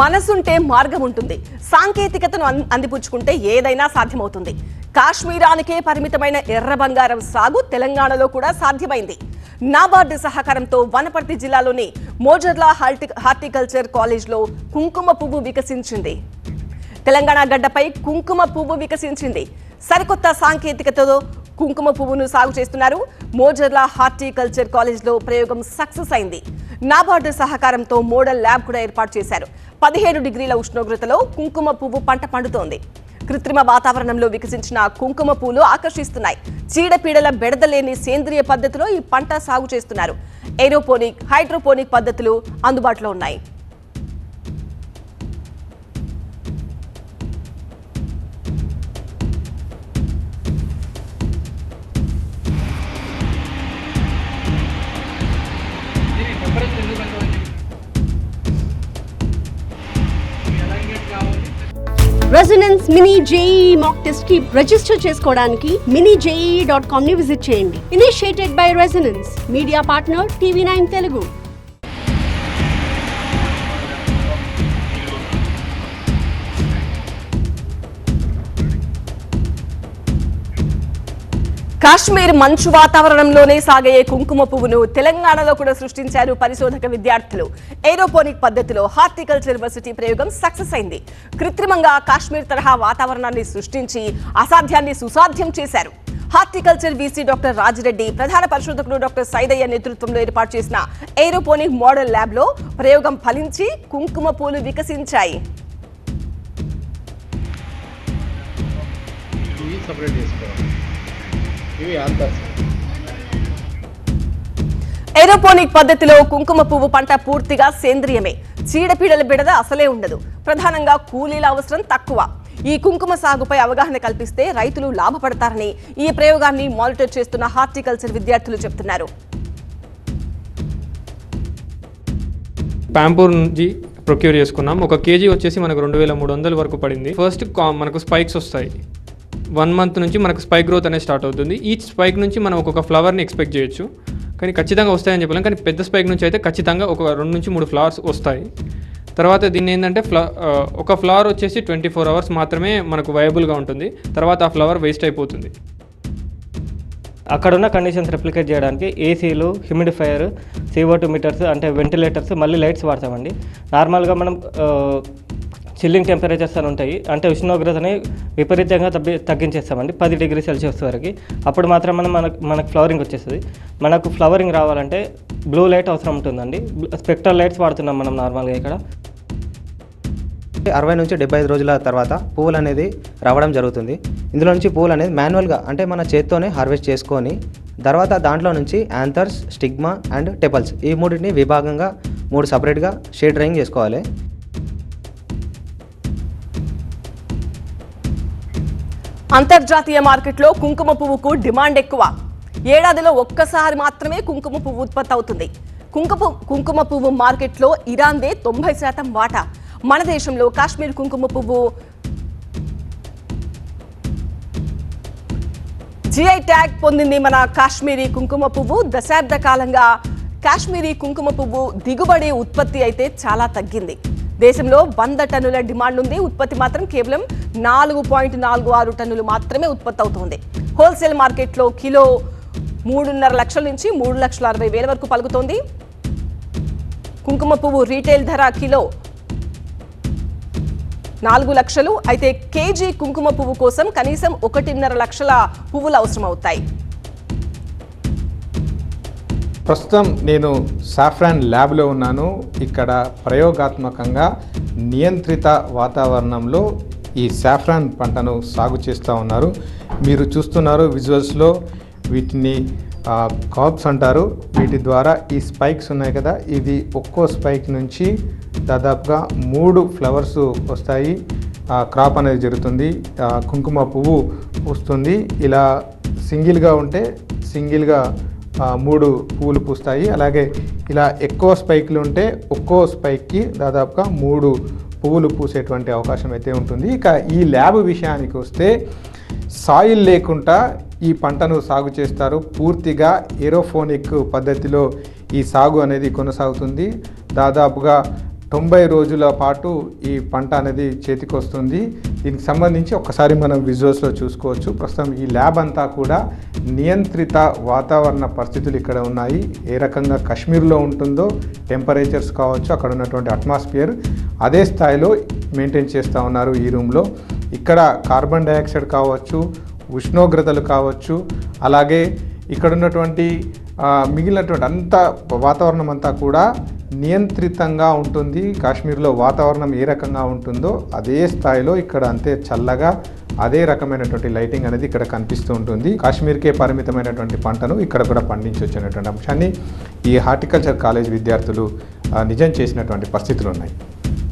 మనసుంటే మార్గం ఉంటుంది. సాంకేతికతను అందిపుచ్చుకుంటే ఏదైనా సాధ్యమవుతుంది. కాశ్మీరానికే పరిమితమైన ఎర్ర బంగారం సాగు తెలంగాణలో కూడా సాధ్యమైంది. నాబార్డు సహకారంతో వనపర్తి జిల్లాలోని మోజర్లా హార్టికల్చర్ కాలేజ్లో కుంకుమ పువ్వు వికసించింది. తెలంగాణ గడ్డపై కుంకుమ పువ్వు వికసించింది. సరికొత్త సాంకేతికతతో కుంకుమ పువ్వును సాగు చేస్తున్నారు. మోజర్లా హార్టికల్చర్ కాలేజ్లో ప్రయోగం సక్సెస్ అయింది. నాబార్డు సహకారంతో మోడల్ ల్యాబ్ కూడా ఏర్పాటు చేశారు. 17 డిగ్రీల ఉష్ణోగ్రతలో కుంకుమ పువ్వు పంట పండుతోంది. కృత్రిమ వాతావరణంలో వికసించిన కుంకుమ పువ్వులు ఆకర్షిస్తున్నాయి. చీడపీడల బెడదలేని సేంద్రియ పద్ధతిలో ఈ పంట సాగు చేస్తున్నారు. ఏరోపోనిక్, హైడ్రోపోనిక్ పద్ధతులు అందుబాటులో ఉన్నాయి. Resonance mini JEE mock test కి రిజిస్టర్ చేసుకోవడానికి minijee.com ని విజిట్ చేయండి. Initiated by resonance, media partner TV9 Telugu. Kashmir మంచు వాతావరణంలోనే సాగే కుంకుమ పువ్వును తెలంగాణలో కూడా సృష్టించారు పరిశోధక విద్యార్థులు. ఏరోపోనిక్ పద్ధతిలో హార్టికల్చర్ యూనివర్సిటీ ప్రయోగం సక్సెస్ అయింది. కృత్రిమంగా కాశ్మీర్ తరహా వాతావరణాన్ని సృష్టించి అసాధ్యాన్ని సుసాధ్యం చేశారు. హార్టికల్చర్ వీసీ డాక్టర్ రాజిరెడ్డి, ప్రధాన పరిశోధకుడు డాక్టర్ సైదయ్య నేతృత్వంలో ఏర్పాటు చేసిన ఏరోపోనిక్ మోడల్ ల్యాబ్ లో ప్రయోగం ఫలించి కుంకుమ పూలు వికసించాయి. ఏరోపోనిక్ పద్ధతిలో కుంకుమ పువ్వు పంట పూర్తిగా సేంద్రియమే. చీడపీడల బిడద అసలే ఉండదు. ప్రధానంగా కూలీల అవసరం తక్కువ. ఈ కుంకుమ సాగుపై అవగాహన కల్పిస్తే రైతులు లాభపడతారని ఈ ప్రయోగాన్ని మానిటర్ చేస్తున్న హార్టికల్చర్ విద్యార్థులు చెబుతున్నారు. పాంపూర్ నుంచి ప్రొక్యూర్ చేసుకున్నాం. 1 కేజీ వచ్చేసి మనకు 2300 వరకు పడింది. ఫస్ట్ మనకు స్పైక్స్ వస్తాయి. 1 మంత్ నుంచి మనకు స్పైక్ గ్రోత్ అనేది స్టార్ట్ అవుతుంది. ఈచ్ స్పైక్ నుంచి మనం ఒక్కొక్క ఫ్లవర్ని ఎక్స్పెక్ట్ చేయొచ్చు, కానీ ఖచ్చితంగా వస్తాయని చెప్పలేం. కానీ పెద్ద స్పైక్ నుంచి అయితే ఖచ్చితంగా ఒక 2 నుంచి 3 ఫ్లవర్స్ వస్తాయి. తర్వాత దీన్ని ఏంటంటే ఒక ఫ్లవర్ వచ్చేసి 24 అవర్స్ మాత్రమే మనకు వయబుల్గా ఉంటుంది. తర్వాత ఆ ఫ్లవర్ వేస్ట్ అయిపోతుంది. అక్కడున్న కండిషన్స్ రెప్లికేట్ చేయడానికి ఏసీలు, హ్యూమిడిఫైయర్, CO2 మీటర్స్ అంటే వెంటిలేటర్స్, మళ్ళీ లైట్స్ వాడతామండి. నార్మల్గా మనం చిల్లింగ్ టెంపరేచర్స్ అని ఉంటాయి, అంటే ఉష్ణోగ్రతని విపరీతంగా తగ్గించేస్తామండి 10 డిగ్రీ సెల్సియస్ వరకు. అప్పుడు మాత్రం మనకు ఫ్లవరింగ్ వచ్చేస్తుంది. మనకు ఫ్లవరింగ్ రావాలంటే బ్లూ లైట్ అవసరం ఉంటుందండి. స్పెక్ట్రల్ లైట్స్ వాడుతున్నాం మనం నార్మల్గా. ఇక్కడ 60 నుంచి 75 రోజుల తర్వాత పువ్వులు అనేది రావడం జరుగుతుంది. ఇందులో నుంచి పువ్వులు అనేది మాన్యువల్గా అంటే మన చేత్తోనే హార్వెస్ట్ చేసుకొని తర్వాత దాంట్లో నుంచి యాంథర్స్, స్టిగ్మా అండ్ టెపల్స్ ఈ మూడింటిని విభాగంగా 3 సపరేట్గా షేడ్ డ్రైయింగ్ చేసుకోవాలి. అంతర్జాతీయ మార్కెట్లో కుంకుమ పువ్వుకు డిమాండ్ ఎక్కువ. ఏడాదిలో ఒక్కసారి మాత్రమే కుంకుమ పువ్వు ఉత్పత్తి అవుతుంది. కుంకుమ పువ్వు మార్కెట్లో ఇరాన్దే 90% వాటా. మన దేశంలో కాశ్మీర్ కుంకుమ పువ్వు జిఐ ట్యాగ్ పొందింది. మన కాశ్మీరీ కుంకుమ పువ్వు దశాబ్ద కాలంగా కాశ్మీరీ కుంకుమ పువ్వు దిగుబడి ఉత్పత్తి అయితే చాలా తగ్గింది. దేశంలో 100 టన్నుల డిమాండ్ ఉంది. ఉత్పత్తి మాత్రం కేవలం 4.46 టన్నులు మాత్రమే ఉత్పత్తి అవుతుంది. హోల్సేల్ మార్కెట్లో కిలో 3.5 లక్షల నుంచి 3,60,000 వరకు పలుకుతోంది. కుంకుమ పువ్వు రీటైల్ ధర కిలో 4 లక్షలు అయితే కేజీ కుంకుమ పువ్వు కోసం కనీసం 1.5 లక్షల పువ్వులు అవసరమవుతాయి. ప్రస్తుతం నేను సాఫ్రాన్ ల్యాబ్లో ఉన్నాను. ఇక్కడ ప్రయోగాత్మకంగా నియంత్రిత వాతావరణంలో ఈ సాఫ్రాన్ పంటను సాగు చేస్తూ ఉన్నారు. మీరు చూస్తున్నారు విజువల్స్లో, వీటిని కాప్స్ అంటారు. వీటి ద్వారా ఈ స్పైక్స్ ఉన్నాయి కదా, ఇది ఒక్కో స్పైక్ నుంచి దాదాపుగా 3 ఫ్లవర్స్ వస్తాయి. క్రాప్ అనేది జరుగుతుంది. కుంకుమ పువ్వు వస్తుంది. ఇలా సింగిల్గా ఉంటే సింగిల్గా 3 పువ్వులు పూస్తాయి. అలాగే ఇలా ఎక్కువ స్పైక్లు ఉంటే ఒక్కో స్పైక్కి దాదాపుగా 3 పువ్వులు పూసేటువంటి అవకాశం అయితే ఉంటుంది. ఇక ఈ ల్యాబ్ విషయానికి వస్తే సాయిల్ లేకుండా ఈ పంటను సాగు చేస్తారు. పూర్తిగా ఏరోఫోనిక్ పద్ధతిలో ఈ సాగు అనేది కొనసాగుతుంది. దాదాపుగా 90 రోజుల పాటు ఈ పంట అనేది చేతికి వస్తుంది. దీనికి సంబంధించి ఒక్కసారి మనం విజువల్స్లో చూసుకోవచ్చు. ప్రస్తుతం ఈ ల్యాబ్ అంతా కూడా నియంత్రిత వాతావరణ పరిస్థితులు ఇక్కడ ఉన్నాయి. ఏ రకంగా కాశ్మీర్లో ఉంటుందో టెంపరేచర్స్ కావచ్చు, అక్కడ ఉన్నటువంటి అట్మాస్ఫియర్ అదే స్థాయిలో మెయింటైన్ చేస్తూ ఉన్నారు ఈ రూమ్లో. ఇక్కడ కార్బన్ డైఆక్సైడ్ కావచ్చు, ఉష్ణోగ్రతలు కావచ్చు, అలాగే ఇక్కడ ఉన్నటువంటి మిగిలినటువంటి అంత వాతావరణం అంతా కూడా నియంత్రితంగా ఉంటుంది. కాశ్మీర్లో వాతావరణం ఏ రకంగా ఉంటుందో అదే స్థాయిలో ఇక్కడ అంతే చల్లగా అదే రకమైనటువంటి లైటింగ్ అనేది ఇక్కడ కనిపిస్తూ ఉంటుంది. కాశ్మీర్కే పరిమితమైనటువంటి పంటను ఇక్కడ కూడా పండించవచ్చు అనేటువంటి అంశాన్ని ఈ హార్టికల్చర్ కాలేజ్ విద్యార్థులు నిజం చేసినటువంటి పరిస్థితులు ఉన్నాయి.